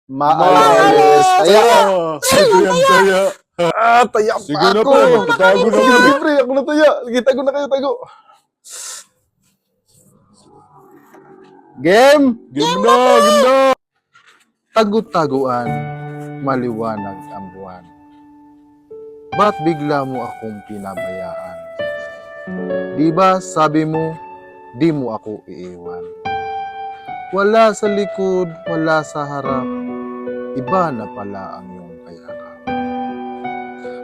Maalis. Taya. Sige, ang taya. Taya pa Sige na, ako. pre. Magtatago na Sige, kami. sige, pre. Ako na taya. Sige, tago na kayo, tago. Game. Game na, game na. Tagu-taguan, maliwanag ang buwan. Ba't bigla mo akong pinabayaan? Di ba sabi mo, di mo ako iiwan? Wala sa likod, wala sa harap, iba na pala ang iyong kayakap.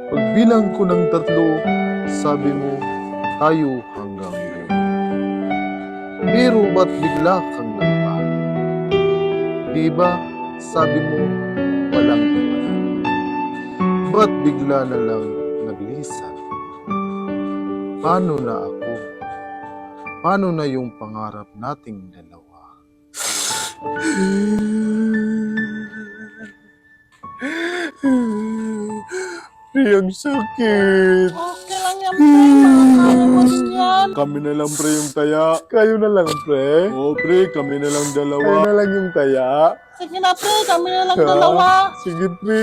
Pagbilang ko ng 3, sabi mo, tayo hanggang yun. Pero ba't bigla kang nagbago? Di ba sabi mo, walang iwanan? Ba't bigla na lang naglisan? Paano na ako? Paano na yung pangarap nating dalawa? Pre, ang sakit. Okay lang yan, pre. Makakaya mo rin yan. Kami na lang, pre, yung taya. Kayo na lang, pre. Oo, pre, kami na lang Kayo dalawa. na lang yung taya. Sige na, pre. Kami na lang Ha? dalawa. Sige, pre.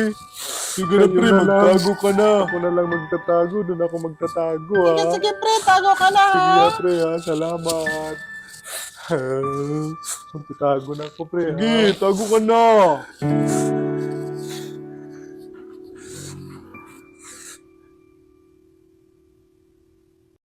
Sige na, Kayo pre, na lang. magtago ka na. Ako na lang magtatago. Doon ako magtatago, Sige, ha? sige, pre. Tago ka na, Sige ha? na, pre, ha? Salamat. Magtatago na ako, pre, ha? Sige, tago ka na.